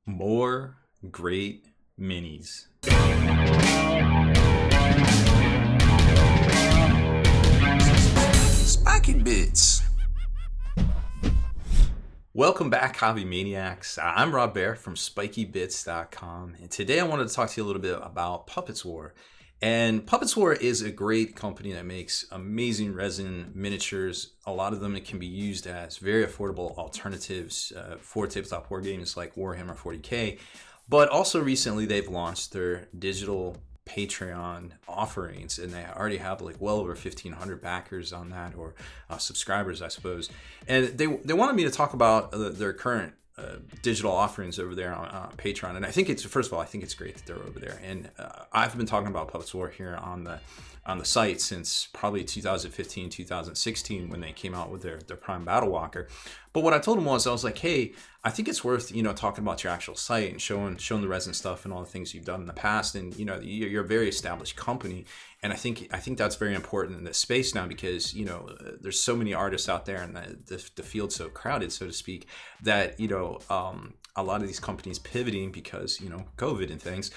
More great minis. Spiky Bits. Welcome back, Hobby Maniacs. I'm Rob Bear from SpikyBits.com, and today I wanted to talk to you a little bit about PuppetsWar. And PuppetsWar is a great company that makes amazing resin miniatures. A lot of them can be used as very affordable alternatives for tabletop war games like Warhammer 40K. But also recently they've launched their digital Patron offerings, and they already have like well over 1,500 backers on that, or subscribers, I suppose. And they wanted me to talk about their current digital offerings over there on Patreon. And I think it's, first of all, I think it's great that they're over there. And I've been talking about PuppetsWar here on the site since probably 2015, 2016 when they came out with their Prime Battle Walker. But what I told them was, I was like, hey, I think it's worth, talking about your actual site and showing the resin stuff and all the things you've done in the past. And, you're a very established company. And I think that's very important in this space now because, there's so many artists out there and the field's so crowded, so to speak, that, a lot of these companies pivoting because, COVID and things,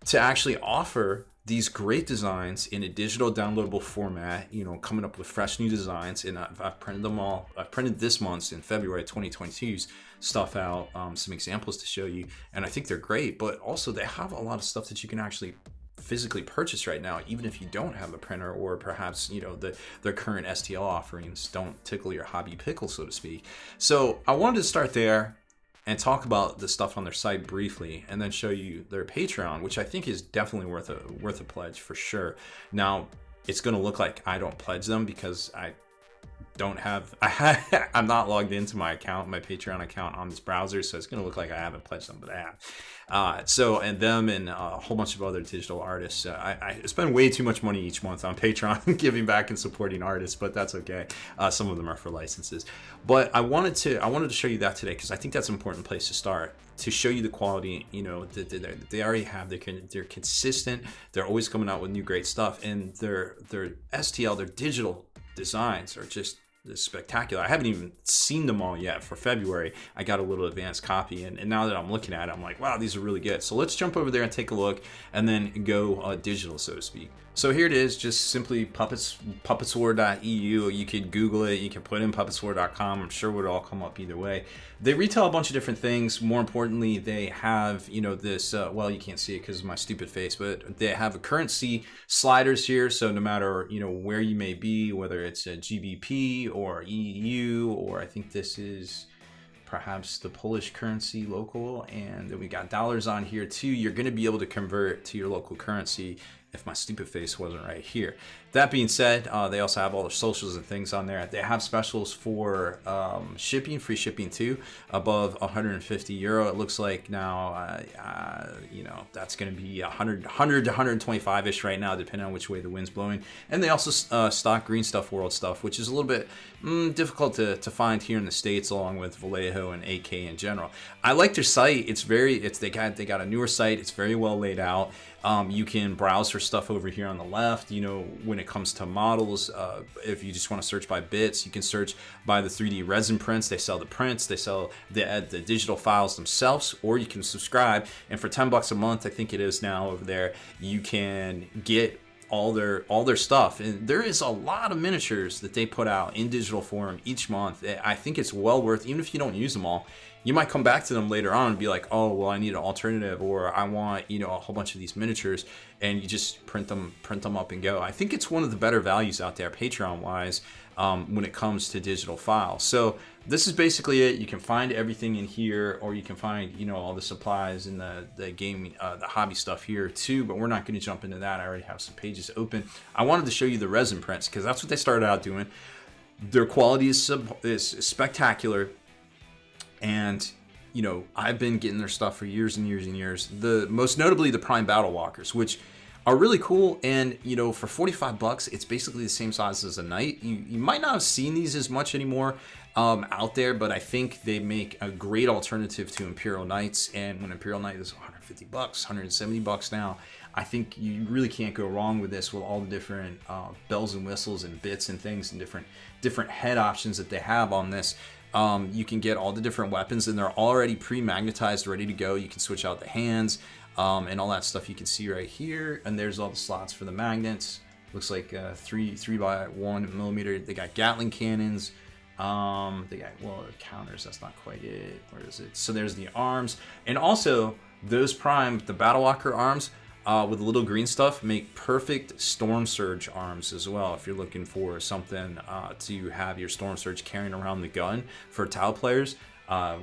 to actually offer these great designs in a digital downloadable format, coming up with fresh new designs. And I've printed them all. I've printed this month's in February 2022's stuff out, some examples to show you. And I think they're great, but also they have a lot of stuff that you can actually physically purchase right now, even if you don't have a printer, or perhaps, their current STL offerings don't tickle your hobby pickle, so to speak. So I wanted to start there and talk about the stuff on their site briefly, and then show you their Patreon, which I think is definitely worth a pledge for sure. Now, it's going to look like I don't pledge them because I'm not logged into my Patreon account on this browser, so it's going to look like I haven't pledged them, but I have. And them and a whole bunch of other digital artists. I spend way too much money each month on Patreon giving back and supporting artists, but that's okay. Some of them are for licenses. But I wanted to show you that today because I think that's an important place to start, to show you the quality. That they already have. They're consistent. They're always coming out with new great stuff, and their STL, their digital designs are just spectacular. I haven't even seen them all yet for February. I got a little advanced copy, and now that I'm looking at it, I'm like, wow, these are really good. So let's jump over there and take a look, and then go digital, so to speak. So here it is, just simply Puppetswar.eu. You could Google it, you can put in Puppetswar.com. I'm sure it would all come up either way. They retail a bunch of different things. More importantly, they have, this, well, you can't see it because of my stupid face, but they have a currency sliders here. So no matter, where you may be, whether it's a GBP or EU, or I think this is perhaps the Polish currency local, and then we got dollars on here too. You're going to be able to convert to your local currency if my stupid face wasn't right here. That being said, they also have all the socials and things on there. They have specials for shipping, free shipping too, above 150 euro. It looks like now, that's going to be 100 to 125-ish right now, depending on which way the wind's blowing. And they also stock Green Stuff World stuff, which is a little bit difficult to find here in the States, along with Vallejo and AK in general. I like their site. They got a newer site. It's very well laid out. You can browse for stuff over here on the left. When it comes to models, if you just want to search by bits, you can search by the 3D resin prints. They sell the prints, they sell the digital files themselves, or you can subscribe. And for $10 a month, I think it is now over there, you can get all their stuff. And there is a lot of miniatures that they put out in digital form each month. I think it's well worth, even if you don't use them all. You might come back to them later on and be like, oh, well, I need an alternative, or I want, a whole bunch of these miniatures, and you just print them up and go. I think it's one of the better values out there, Patreon-wise, when it comes to digital files. So this is basically it. You can find everything in here, or you can find, all the supplies and the gaming, the hobby stuff here too, but we're not going to jump into that. I already have some pages open. I wanted to show you the resin prints because that's what they started out doing. Their quality is spectacular. And, I've been getting their stuff for years and years and years. Most notably the Prime Battle Walkers, which are really cool. And, for $45, it's basically the same size as a Knight. You might not have seen these as much anymore out there, but I think they make a great alternative to Imperial Knights. And when Imperial Knight is $150, $170 now, I think you really can't go wrong with this, with all the different bells and whistles and bits and things and different head options that they have on this. You can get all the different weapons, and they're already pre-magnetized, ready to go. You can switch out the hands and all that stuff you can see right here. And there's all the slots for the magnets. Looks like 3 by 1 millimeter. They got Gatling cannons. They got, well, counters. That's not quite it. Where is it? So there's the arms, and also those primed, the Battle Walker arms with the little green stuff make perfect Storm Surge arms as well. If you're looking for something to have your Storm Surge carrying around the gun for Tau players,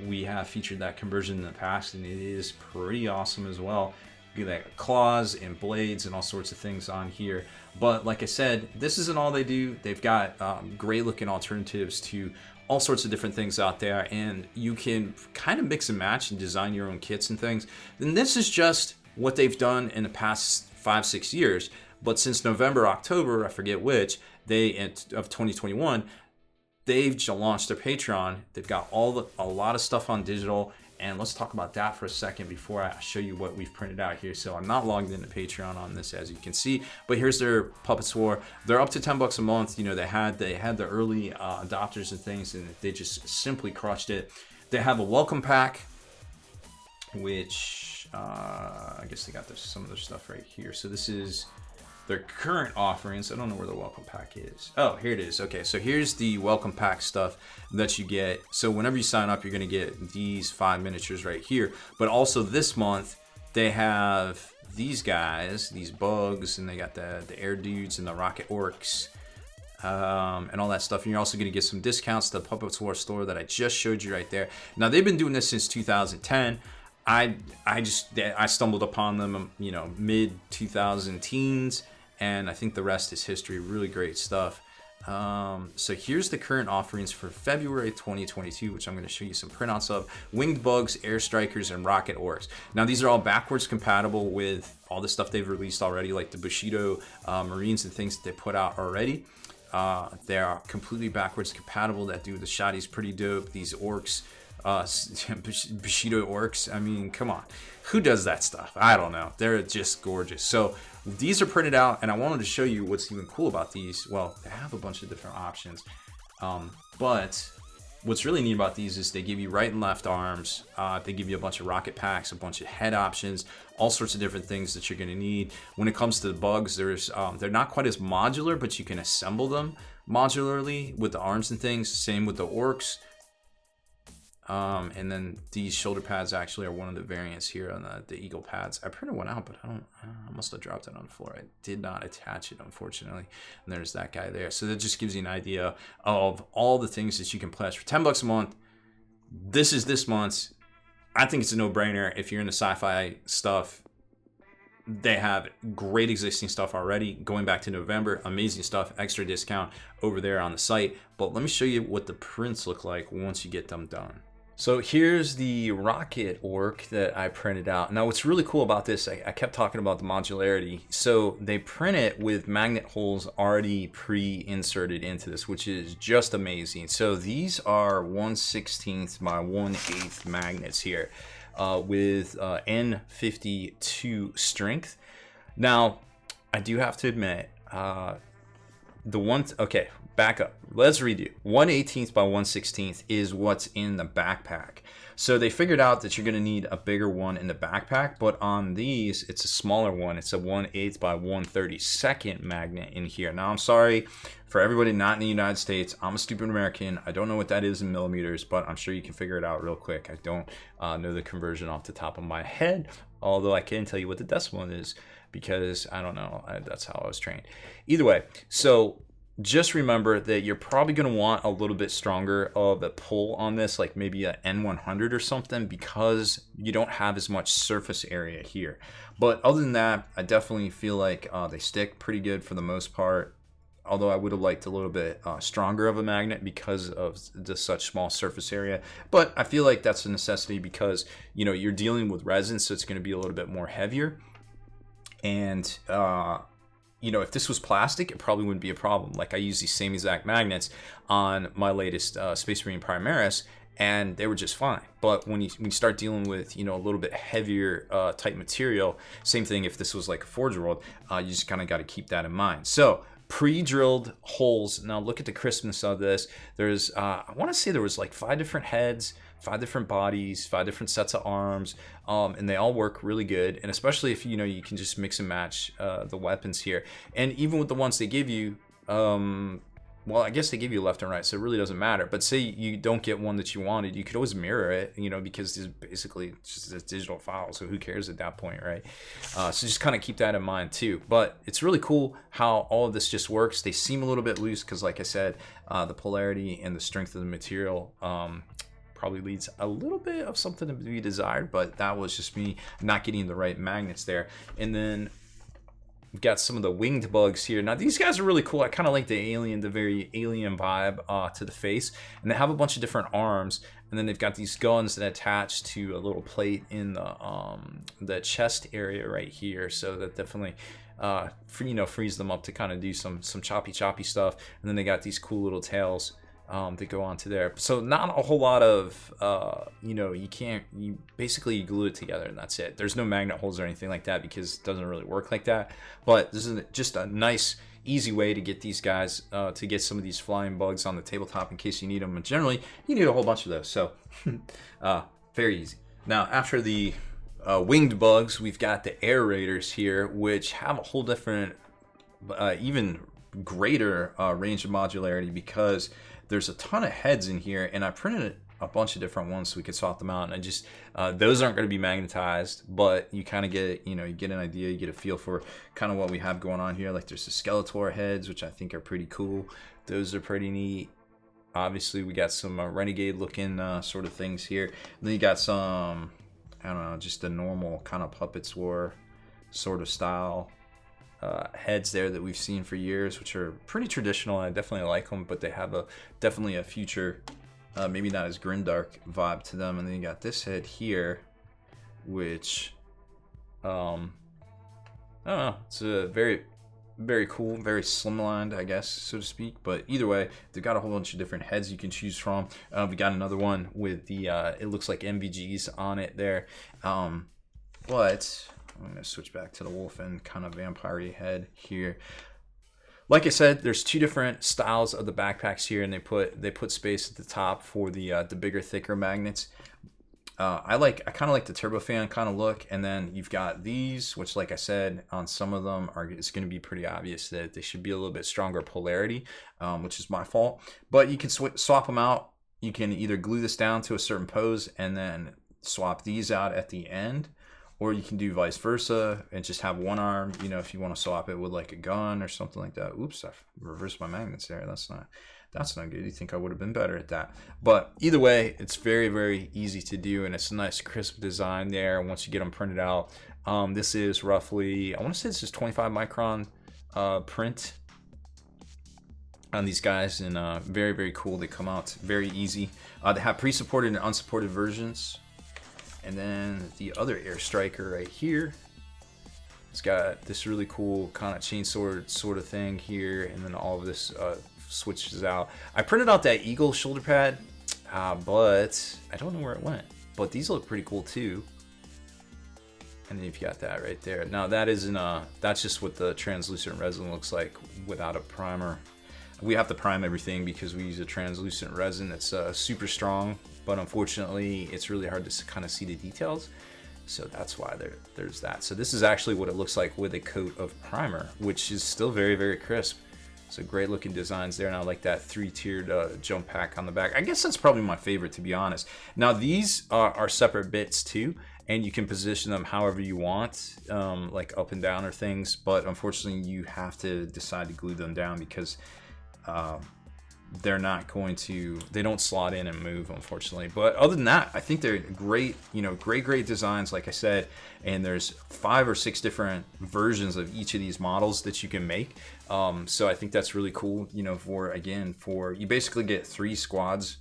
we have featured that conversion in the past, and it is pretty awesome as well. You get claws and blades and all sorts of things on here. But like I said, this isn't all they do. They've got great looking alternatives to all sorts of different things out there, and you can kind of mix and match and design your own kits and things. And this is just what they've done in the past 5-6 years. But since November, October, I forget which, of 2021, they've launched their Patreon. They've got a lot of stuff on digital. And let's talk about that for a second before I show you what we've printed out here. So I'm not logged into Patreon on this, as you can see, but here's their Puppetswar. They're up to $10 a month. You know, they had the early adopters and things, and they just simply crushed it. They have a welcome pack, which I guess they got some of their stuff right here. So this is their current offerings. I don't know where the welcome pack is. Oh, here it is. Okay, so here's the welcome pack stuff that you get. So whenever you sign up, you're gonna get these 5 miniatures right here. But also this month, they have these guys, these bugs, and they got the air dudes and the rocket orcs, and all that stuff. And you're also gonna get some discounts to the Puppetswar store that I just showed you right there. Now, they've been doing this since 2010. I stumbled upon them, you know, mid 2000 teens, and I think the rest is history. Really great stuff. So here's the current offerings for February 2022, which I'm going to show you some printouts of. Winged bugs, air strikers, and rocket orcs. Now, these are all backwards compatible with all the stuff they've released already, like the Bushido Marines and things that they put out already. They are completely backwards compatible. That dude, the shotty's pretty dope. These orcs, Bushido orcs, I mean, come on, who does that stuff? I don't know. They're just gorgeous. So these are printed out, and I wanted to show you what's even cool about these. Well, they have a bunch of different options, but what's really neat about these is they give you right and left arms. They give you a bunch of rocket packs, a bunch of head options, all sorts of different things that you're going to need. When it comes to the bugs, they're not quite as modular, but you can assemble them modularly with the arms and things. Same with the orcs. And then these shoulder pads actually are one of the variants here on the eagle pads. I printed one out, but I must have dropped it on the floor. I did not attach it, unfortunately. And there's that guy there. So that just gives you an idea of all the things that you can pledge for $10 a month. This is this month's. I think it's a no-brainer if you're into sci-fi stuff. They have great existing stuff already. Going back to November, amazing stuff, extra discount over there on the site. But let me show you what the prints look like once you get them done. So here's the rocket orc that I printed out. Now, what's really cool about this, I kept talking about the modularity. So they print it with magnet holes already pre-inserted into this, which is just amazing. So these are 1/16 by 1/8 magnets here with N52 strength. Now, I do have to admit, okay, back up. Let's redo. 1/18 by 1/16 is what's in the backpack. So they figured out that you're going to need a bigger one in the backpack, but on these, it's a smaller one. It's a 1/8 by 1/32 magnet in here. Now, I'm sorry for everybody not in the United States. I'm a stupid American. I don't know what that is in millimeters, but I'm sure you can figure it out real quick. I don't know the conversion off the top of my head, although I can tell you what the decimal is because I don't know. That's how I was trained. Either way, so just remember that you're probably going to want a little bit stronger of a pull on this, like maybe a N100 or something, because you don't have as much surface area here. But other than that, I definitely feel like they stick pretty good for the most part. Although I would have liked a little bit stronger of a magnet because of the such small surface area. But I feel like that's a necessity because, you know, you're dealing with resin, so it's going to be a little bit more heavier. And, you know, if this was plastic, it probably wouldn't be a problem. Like, I use these same exact magnets on my latest Space Marine Primaris, and they were just fine. But when you start dealing with, you know, a little bit heavier type material, same thing if this was like a Forge World, you just kind of got to keep that in mind. So pre-drilled holes. Now look at the crispness of this. There's I want to say there was like 5 different heads, 5 different bodies, 5 different sets of arms, and they all work really good. And especially if you can just mix and match the weapons here. And even with the ones they give you, well, I guess they give you left and right, so it really doesn't matter. But say you don't get one that you wanted, you could always mirror it, because it's basically just a digital file, so who cares at that point, right? So just kind of keep that in mind too. But it's really cool how all of this just works. They seem a little bit loose because, like I said, the polarity and the strength of the material probably leads a little bit of something to be desired, but that was just me not getting the right magnets there. And then we've got some of the winged bugs here. Now these guys are really cool. I kind of like the very alien vibe to the face, and they have a bunch of different arms, and then they've got these guns that attach to a little plate in the chest area right here, so that definitely frees them up to kind of do some choppy stuff. And then they got these cool little tails that go onto there. So not a whole lot of you basically glue it together and that's it. There's no magnet holes or anything like that because it doesn't really work like that. But this is just a nice easy way to get these guys to get some of these flying bugs on the tabletop in case you need them. And generally you need a whole bunch of those, so very easy. Now after the winged bugs, we've got the air raiders here, which have a whole different even greater range of modularity because there's a ton of heads in here, and I printed a bunch of different ones so we could swap them out. And I just those aren't going to be magnetized, but you kind of get you get an idea, you get a feel for kind of what we have going on here. Like there's the Skeletor heads, which I think are pretty cool. Those are pretty neat. Obviously we got some renegade looking sort of things here. And then you got some, I don't know, just the normal kind of Puppetswar sort of style heads there that we've seen for years, which are pretty traditional. I definitely like them, but they have definitely a future, maybe not as grimdark vibe to them. And then you got this head here, which I don't know, it's a very cool, very slimlined, I guess, so to speak. But either way, they've got a whole bunch of different heads you can choose from. We got another one with the it looks like MVGs on it there, but I'm going to switch back to the wolf and kind of vampire head here. Like I said, there's 2 different styles of the backpacks here, and they put space at the top for the bigger, thicker magnets. I kind of like the turbofan kind of look, and then you've got these, which, like I said, on some of them it's going to be pretty obvious that they should be a little bit stronger polarity, which is my fault. But you can swap them out. You can either glue this down to a certain pose and then swap these out at the end. Or you can do vice versa and just have one arm, if you want to swap it with like a gun or something like that. Oops, I reversed my magnets there. That's not good. You think I would have been better at that. But either way, it's very, very easy to do, and it's a nice crisp design there once you get them printed out. This is roughly, I want to say this is 25 micron print on these guys, and very, very cool. They come out very easy. They have pre-supported and unsupported versions. And then the other air striker right here, it's got this really cool kind of chainsaw sort of thing here, and then all of this switches out. I printed out that eagle shoulder pad, but I don't know where it went. But these look pretty cool too. And then you've got that right there. Now that isn't that's just what the translucent resin looks like without a primer. We have to prime everything because we use a translucent resin that's super strong, but unfortunately it's really hard to kind of see the details. So that's why there's that. So this is actually what it looks like with a coat of primer, which is still very, very crisp. So great looking designs there, and I like that 3-tiered jump pack on the back. I guess that's probably my favorite, to be honest. Now these are separate bits too, and you can position them however you want, like up and down or things, but unfortunately you have to decide to glue them down because they're not going to, they don't slot in and move, unfortunately. But other than that, I think they're great, great designs, like I said. And there's 5 or 6 different versions of each of these models that you can make. So I think that's really cool, for you basically get 4 squads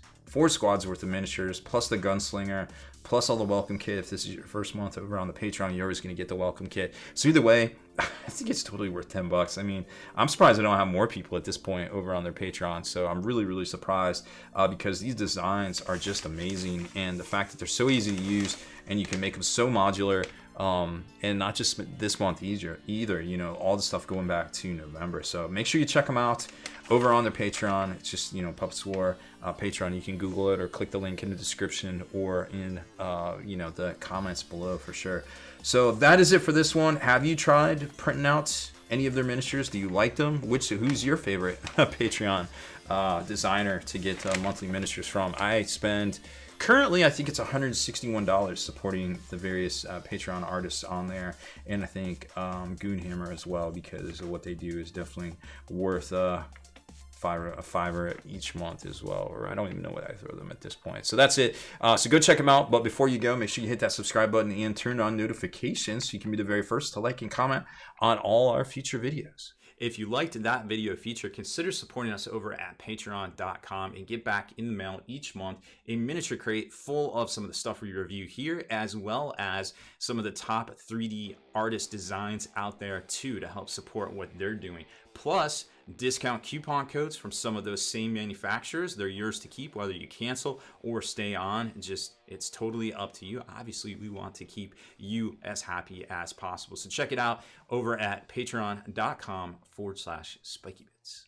worth of miniatures, plus the gunslinger, plus all the welcome kit. If this is your first month over on the Patreon, you're always going to get the welcome kit. So either way, I think it's totally worth $10. I mean, I'm surprised I don't have more people at this point over on their Patreon. So I'm really, really surprised because these designs are just amazing. And the fact that they're so easy to use and you can make them so modular, And not just this month either, you know, all the stuff going back to November. So make sure you check them out over on their Patreon. It's just, you know, PuppetsWar Patreon. You can Google it or click the link in the description or in, you know, the comments below for sure. So that is it for this one. Have you tried printing out any of their miniatures? Do you like them? Who's your favorite Patreon designer to get monthly miniatures from? Currently, I think it's $161 supporting the various Patreon artists on there, and I think Goonhammer as well, because of what they do is definitely worth a $5 each month as well, or I don't even know what I throw them at this point. So that's it. So go check them out, but before you go, make sure you hit that subscribe button and turn on notifications so you can be the very first to like and comment on all our future videos. If you liked that video feature, consider supporting us over at patreon.com and get back in the mail each month a miniature crate full of some of the stuff we review here, as well as some of the top 3D artist designs out there too, to help support what they're doing. Plus, discount coupon codes from some of those same manufacturers. They're yours to keep, whether you cancel or stay on. It's totally up to you. Obviously, we want to keep you as happy as possible. So check it out over at patreon.com/SpikeyBits.